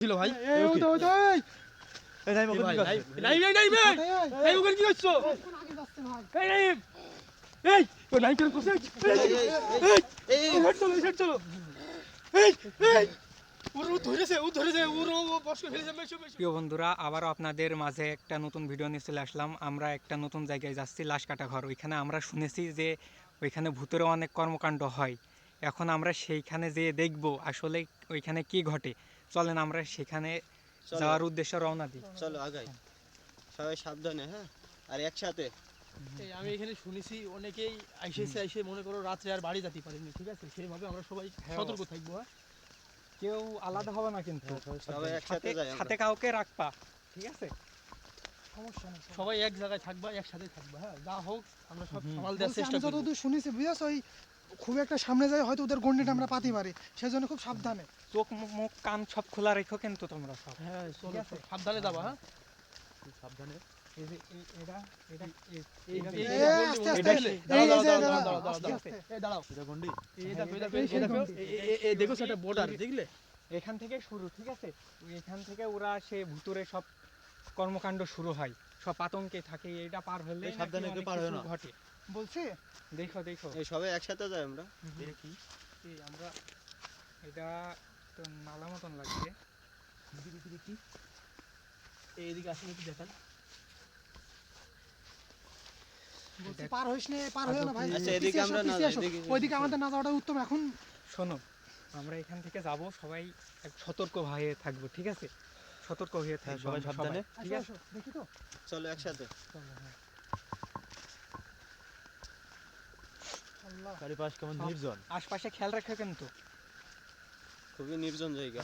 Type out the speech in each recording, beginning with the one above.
ছিল ভাই এই ওই ওই ওই এই নাই মগন কি নাই নাই নাই ভাই এই মগন কি করছো আগে যাচ্ছে ভাই এই এই ও নাই কেন করছিস এই হেড চলো হেড চলো এই এই ও ধরেছে ও বস করে ফেলেছে মেশো প্রিয় বন্ধুরা, আবারও আপনাদের মাঝে একটা নতুন ভিডিও নিয়ে চলে আসলাম। আমরা একটা নতুন জায়গায় যাচ্ছি, লাশ কাটা ঘর। ওইখানে আমরা শুনেছি যে ওইখানে ভূতেরও অনেক কর্মকাণ্ড হয়। এখন আমরা সেইখানে যেয়ে দেখব আসলে ওইখানে কি ঘটে। চলেন আমরা সেখানে যাওয়ার উদ্দেশ্যে রওনা দিই। চলো আগাই, সবাই সাবধানে, হ্যাঁ, আর একসাথে। এই আমি এখানে শুনেছি অনেকেই আইসে মনে করো রাত্রে আর বাড়ি যেতে পারেনি, ঠিক আছে? সেইভাবে আমরা সবাই সতর্ক থাকবো। হ্যাঁ, কেউ আলাদা হবে না, কিন্তু সবাই একসাথে যাই, সাথে কাউকে রাখবা, ঠিক আছে? সমস্যা নেই সবাই এক জায়গায় থাকবা, একসাথে থাকবা। হ্যাঁ, যা হোক আমরা সব সামাল দেওয়ার চেষ্টা আমি করব। যতদূর শুনেছি বুঝাস ওই খুব একটা সামনে যায় হয়তো ওদের গন্ডিটা আমরা পাতি পারি, সেজন্য খুব সাবধানে। চোখ মুখ কান সব খোলা রেখো কিন্তু তোমরা সব। হ্যাঁ চলো সাবধানে যাবা। হ্যাঁ সাবধানে। এই যে এটা এটা আস্তে আস্তে এই দাঁড়াও এটা গন্ডি, এই দেখো সেটা বর্ডার দেখলে? এখান থেকে শুরু, ঠিক আছে? এখান থেকে ওরা সে ভুতুরে সব কর্মকাণ্ড শুরু হয়, সব আতঙ্কে থাকে। এটা পার হলে এই সাবধানে নাকি কেউ অনেক পার হয় কিছু না। ঘটে। বলছি দেখো দেখো এই সবাই একসাথে যাই আমরা। এটা কি? এই আমরা এটা তো নালা মতন লাগছে। এইদিকে আসেন একটু দেখান। বলছি পার হইস না, পার হইও না ভাই। আচ্ছা, এদিকে পিছিয়ে আমরা আসো, না পিছিয়ে যাই, আসো। এদিকে- ওইদিকে আমাদের না যাওয়াটা উত্তম। এখন শোনো, আমরা এখান থেকে যাব, সবাই এক সতর্ক হয়ে থাকবো, ঠিক আছে? সতর্ক হয়ে থাকবো সবাই আমরা সাবধানে। ঠিক আসো আছে? আসো দেখি তো। চলো একসাথে। চলো, হ্যাঁ। আল্লাহ চারিপাশ কেমন সব- নির্জন, আশপাশে খেয়াল রাখো কিন্তু। খুবই নির্জন জায়গা।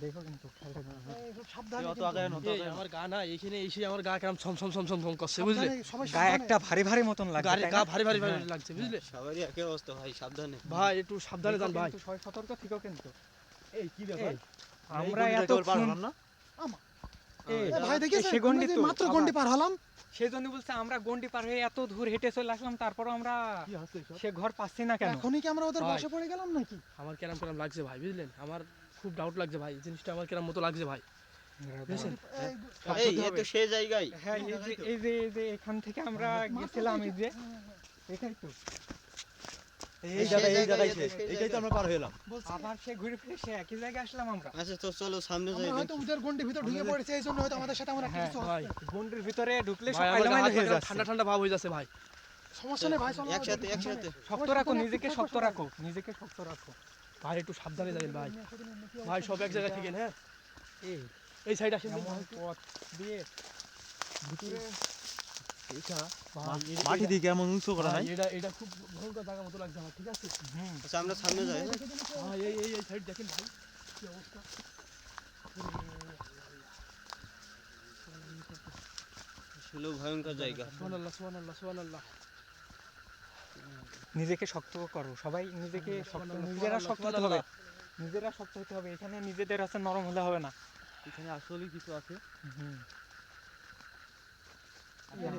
দেখো কিন্তু খেয়াল রাখো। এই খুব সাবধানে অত কিন্তু। আগায় না, এই আমার গা না এখানে এসে আমার গা কেমন ছম ছম ছম ছম ছম করছে, বুঝলে? সাবধানে, সবাই গায়ে সাবধানে। একটা ভারী ভারী মতন লাগছে, গাড়ি তাই গা না? ভারী ভারী ভারী হ্যাঁ। লাগছে, বুঝলে? সবারই একই অবস্থা ভাই, সাবধানে। ভাই একটু সাবধানে যান দেখো ভাই। কিন্তু, সবাই সতর্ক থেকো কিন্তু। এই কি এই, আমরা এত না? এই, এ ভাই দেখিস সে গন্ডি তো মাত্র আবার। গন্ডি পার হলাম। সেই জন্য বলছে আমরা গন্ডি পার হয়ে এত দূর হেঁটে চলে আসলাম, তারপরও আমরা সে ঘর পাচ্ছি না কেন? এখনই কি আমরা ওদের ভাই। বসে পড়ে গেলাম নাকি? আমার কেরাম কেরাম লাগছে ভাই, বুঝলেন? আমার খুব ডাউট লাগছে ভাই, এই জিনিসটা আমার কেরাম মতো লাগছে ভাই, বুঝলেন? এই, এই তো সেই জায়গায়। হ্যাঁ, এই যে এখান থেকে আমরা গেছিলাম, এই যে এটাই তো। এই জায়গায় এইটাই তো আমরা পার হলাম। বলছি আবার সে ঘুরে ফিরে সে একই জায়গায় আসলাম আমরা। আচ্ছা, তো চলো সামনে যাই। আমরা হয়তো ওদের গন্ডির ভিতর ঢুকে পড়েছে, এই জন্য হয়তো আমাদের সাথে আমার একটা হ্যাঁ, কিছু ভাই গন্ডির ভিতরে ঢুকলে ভাই, সব আমার এলোমেলো হাত হয়ে পা যাচ্ছে। ঠান্ডা ঠান্ডা ভাব হয়ে যাচ্ছে ভাই। সমস্যা নেই ভাই, চলো একসাথে একসাথে। শক্ত রাখো, নিজেকে শক্ত রাখো, নিজেকে শক্ত রাখো। ভাই একটু সাবধানে যাবেন ভাই। ভাই সব এক জায়গায় থেকে, হ্যাঁ এই এই সাইড আসেন। এমন পথ দিয়ে ভিতরে মাটি দিকে এমন উঁচু করা নাই। এটা খুব ভয়ঙ্কর জায়গা মতো লাগছে আমার, ঠিক আছে? আচ্ছা, আমরা সামনে যাই। ভাই এই সাইড দেখেন ভাই কি অবস্থা। আসলে ভয়ঙ্কর জায়গা। সুবহানাল্লাহ সুবহানাল্লাহ সুবহানাল্লাহ। নিজেকে শক্ত করো, সবাই নিজেকে শক্ত, নিজেরা শক্ত হতে হবে, নিজেরা শক্ত হতে হবে। এখানে নিজেদের আছে নরম হলে হবে না। এখানে আসলে কিছু আছে।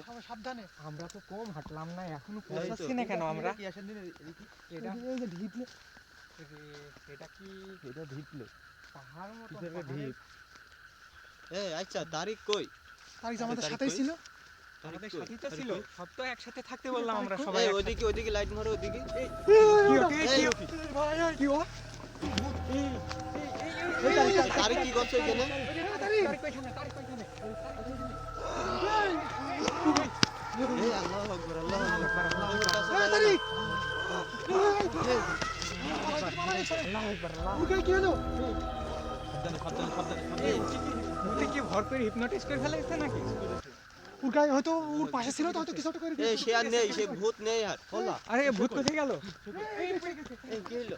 সবাই সাবধানে। আমরা তো কম হাঁটলাম না, এখনো এই তো। পৌঁছাচ্ছি না কেন আমরা? কি আসেন দিন এটা এই যে ঢিপলে এটা কি এটা ঢিপলে। পাহাড় মতো? কিসের ঢিপ? এই আচ্ছা, তারিখ কই? তারিখ আমাদের তারিখ সাথেই কই? ছিল। আমাদের তারিখ কই? সাথেই তো তারিখ ছিল, কই? সব তো একসাথে থাকতে বললাম আমরা সবাই। এই ওদিকে লাইট মারো, ওদিকে। কি ও? তারিখ কি করছো এখানে? এই আল্লাহু আকবার, আল্লাহু আকবার, আল্লাহু আকবার। তারিখ ওকে কি হলো? ভূতে কি ভর করে হিপনোটাইজ করে ফেলেছে নাকি? ওর গায়ে হয়তো ওর পাশে ছিল তো, হয়তো কিছু একটা করে এই সে আর নেই, সে ভূত নেই আর। আরে ভূত কোথায় গেল? এই কি হলো?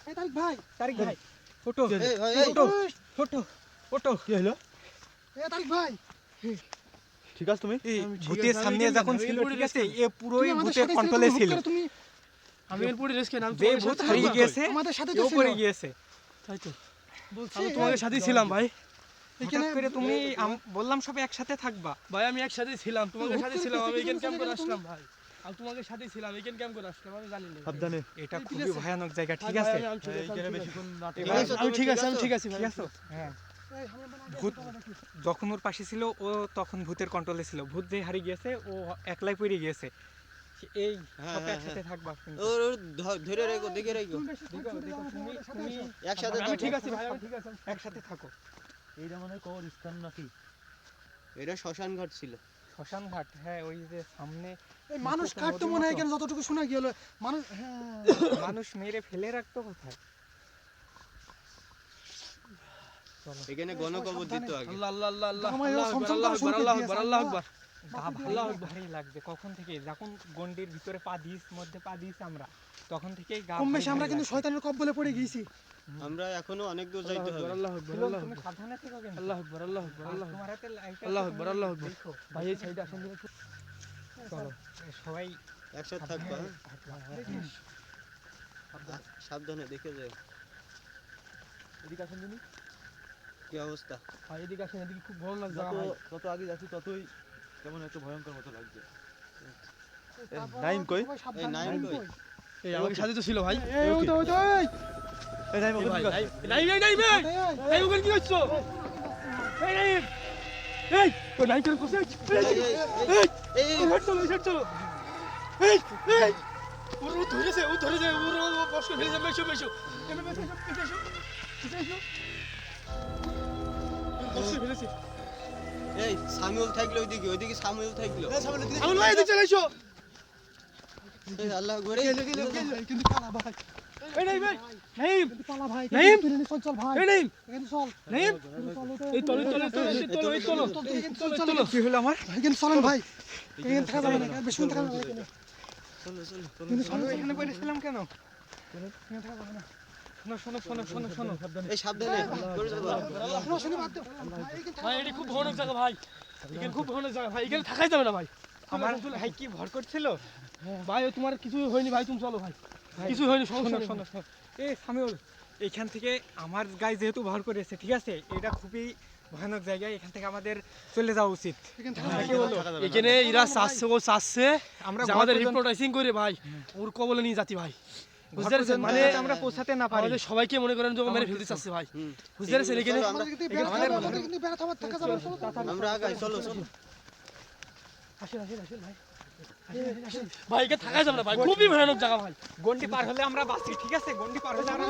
এই তারিখ ভাই, তারিক ভাই ফটো, এই ভাই, এই ফটো, ফটো, ফটো। কি হলো? এই তারিখ ভাই ঠিক আছে তুমি? ভূতের সামনে যখন ছিল, ঠিক আছে, এ পুরোই তুমি আমাদের ভূতের সাথে কন্ট্রোলে ছিল। তুমি আমি এরপরে রেস্কে নাম যে ভূত হারিয়ে গিয়েছে আমাদের সাথে তো কেউ ছিল। পড়ে গিয়েছে। তাই তো বলছি আমি তোমাদের সাথেই ছিলাম ভাই। এখানে করে তুমি বললাম সবাই একসাথে থাকবা। ভাই আমি একসাথে ছিলাম, তোমাদের সাথে ছিলাম, আমি এখানে ক্যাম্প করে আসলাম ভাই। আমি তোমাকে সাথে ছিলাম, এখানে ক্যাম্প করে আসলাম, আমি জানি না। সাবধানে। এটা খুবই ভয়ানক জায়গা, ঠিক আছে? এইখানে বেশিক্ষণ না এবার থাকা। আমি ঠিক আছে, আমি ঠিক আছি ভাই। ঠিক আছে? হ্যাঁ। ভূত যখন ওর পাশে ছিল ও তখন ভূতের কন্ট্রোলে ছিল। ভূত যে হারিয়ে গিয়েছে ও একলাই পড়ে গিয়েছে। এই হ্যাঁ, সবাই হ্যাঁ, একসাথে থাকবা কিন্তু। ওর ধরে রেখো, দেখে রেখো। তুমি একসাথে আমি থাকো। ঠিক আছি ভাই, আমি ঠিক আছি। একসাথে থাকো। এইটা মানে কবরস্থান নাকি? এটা শ্মশান ঘাট ছিল। শ্মশান ঘাট, হ্যাঁ, ওই যে সামনে এই মানুষ কাটতো মনে হয় এখানে, যতটুকু শোনা গেল মানুষ, হ্যাঁ মানুষ মেরে ফেলে রাখতো কোথায়? চলো, এখানে গণকবর দিত আগে। আল্লাহ আল্লাহ আল্লাহ আল্লাহ আমার এরা আল্লাহ আকবার, সমসম আল্লাহ করা শুরু আকবার, করে আল্লাহ আকবার, দিয়েছে, আল্লাহ আকবার। গা ভারী ভারী লাগছে কখন থেকে, যখন গন্ডির ভিতরে পা দিয়েছি আমরা, তখন থেকেই গা কম ভারী বেশি আমরা ভারী কিন্তু লাগছে। শয়তানের কবলে পড়ে গিয়েছি। আমরা এখনো অনেক দূর যাইতে হবে। আল্লাহ আকবার, শিলং, আল্লাহ তুমি আকবার, সাবধানে থেকো কিন্তু। আল্লাহ আকবার, আল্লাহ আকবার, আর আল্লাহ আকবার। তোমার হাতে লাইট আল্লাহ আছে, আকবার, তুমি আল্লাহ আকবার। দেখো। ভাই এই সাইডে আসেন দেখি। চলো সবাই একসাথে থাকবো, হ্যাঁ? সাবধানে দেখে যাও। এদিকে আসেন দিনি। কি অবস্থা? ভাই এদিকে আসেন, এদিকে খুব ভয়ানক জায়গা ভাই। যত আগে যাচ্ছি ততই কেমন একটা ভয়ঙ্কর মতো লাগছে। তারপর নাইম কই? সবাই সাবধানে, এই নাইম নাইম কই? কই? এই আমাকে সাথে তো ছিল ভাই। এই ওই তো, ওই তো, এই! এই নাইম এই ওখানে ভাই, কি করছে? নাই নাই নাই ভাই। এই ওখানে কি করছো? এই নাই। এই ওই নাই কেন করছে? এই হেড চলো, হেড চলো। এই এই ও ধরেছে, ও ধরেছে, ও কষ্ট ফেলেছে, মেশো মেশো। এমন মেশো, মেশো, মেশো। কষ্ট ফেলেছে। এই সামিউল থাকলো ওইদিকে, ওইদিকে সামিউল থাকলো। আমি ভাই এদিকে চলে এসো। এই আল্লাহ আকবার। কিন্তু পালা ভাই, এই নাই ভাই। নাইম, কিন্তু পালা ভাই, নাইম! কিন্তু তুলে নে, চল চল ভাই, এই নাইম, এখানে চল, নাইম। এখানে চল, এই চলো, চলো, চলো, চলো, এই চলো। চল, চল, চল, কি হলো আমার? এখানে চলেন ভাই, এখানে থাকা যাবে না, বেশিক্ষণ থাকা যাবে না এখানে। চলো চলো। কিন্তু চল, আমি এখানে পড়েছিলাম কেন? শোনো শোনো শোনো শোনো শোনো। এই সাবধানে করে যাবো। শোনো, শোনো, বাদ দাও। ভাই, এখানে থাকা ভাই এটি খুব ভয়ানক জায়গা ভাই। এখানে খুব ভয়ানক জায়গা ভাই, এখানে থাকাই যাবে না ভাই। আমার ভাই কি ভর করছিল? ভাই তোমার কিছুই হয়নি ভাই, তুমি চলো ভাই। কিছু হয়নি, সমস্যা শোনো নেই। শোনো শোনো। এই সামিউল, এইখান থেকে আমার গায়ে যেহেতু ভর করেছে, ঠিক আছে, এটা খুবই ভয়ানক জায়গা, এখান থেকে আমাদের চলে যাওয়া উচিত। এখানে থাকা ভাই, যাবে কি না। বলো? এখানে এরা চাচ্ছে, ও চাচ্ছে আমরা যে আমাদের হিপনোটাইজিং করে ভাই ওর কবলে নিয়ে যাচ্ছি ভাই। বুঝতে পারছেন? মানে আমরা পৌঁছাতে না পারি। আমাদের সবাইকে মনে করেন যে ও মেরে ফেলতে চাচ্ছে ভাই। বুঝতে পারছেন? এখানে চলো, আমাদের কিন্তু বেড়া থাকা, আমাদের কিন্তু বেড়া থাকা যাবে না, চলো, চলো। আমরা আগাই, চলো চলো। আসেন আসেন আসেন ভাই। ভাই এখানে থাকা যাবে না ভাই, খুবই ভয়ানক জায়গা ভাই। গন্ডি পার হলে আমরা বাঁচি, ঠিক আছে? গন্ডি পার হলে আমরা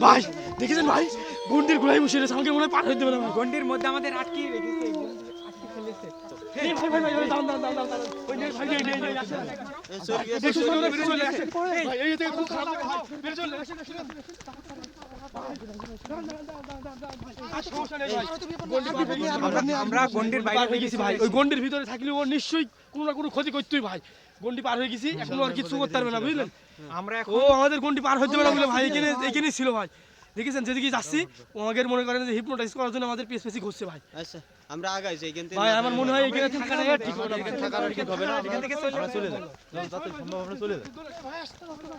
ভাই দেখেছেন ভাই, গুন্ডির গুলাই বসে রয়েছে, আমাকে মনে হয় পার হয়ে দেবে না ভাই। গন্ডির মধ্যে আমাদের আটকে রেখেছে, আটকে ফেলেছে। এই ভাই ভাই ভাই, দাঁড়ান দাঁড়ান দাঁড়ান দাঁড়ান। ওই নে ভাই, নেই নেই নেই, আসেন। এই চলে গেছে, দেখুন, চলে চলে, গেছে। বেরিয়ে চলে, আসেন। ভাই এই থেকে খুব খারাপ লাগে ভাই, বেরিয়ে চলে, আসেন, আসেন, আসেন। আর সমস্যা নেই ভাই। গন্ডি পার হয়ে গেছি আমরা গন্ডির বাইরে হয়ে গেছি ভাই। ওই গন্ডির ভিতরে থাকলে ও নিশ্চয়ই কোনো না কোনো ক্ষতি করতেই ভাই। গন্ডি পার হয়ে গেছি, এখন আর কিছু করতে পারবে না, বুঝলেন? আমরা ও এখন আমাদের গন্ডি পার হতে পারে না বলে ভাই এখানে ছিল ভাই। দেখেছেন যেদিকে যাচ্ছি ও আমাদের মনে করেন যে হিপনোটাইজ করার জন্য আমাদের পেছ পেছি ঘুরছে ভাই। আচ্ছা আমরা আগাই যাই, এখান থেকে ভাই না আমার মনে হয় এখানে থাকাটা ঠিক হবে না। এখানে থাকার আর ঠিক হবে না, এখান থেকে চলে আমরা চলে যাই। যত তাড়াতাড়ি সম্ভব আমরা চলে যাই। ভাই আসতে হবে না।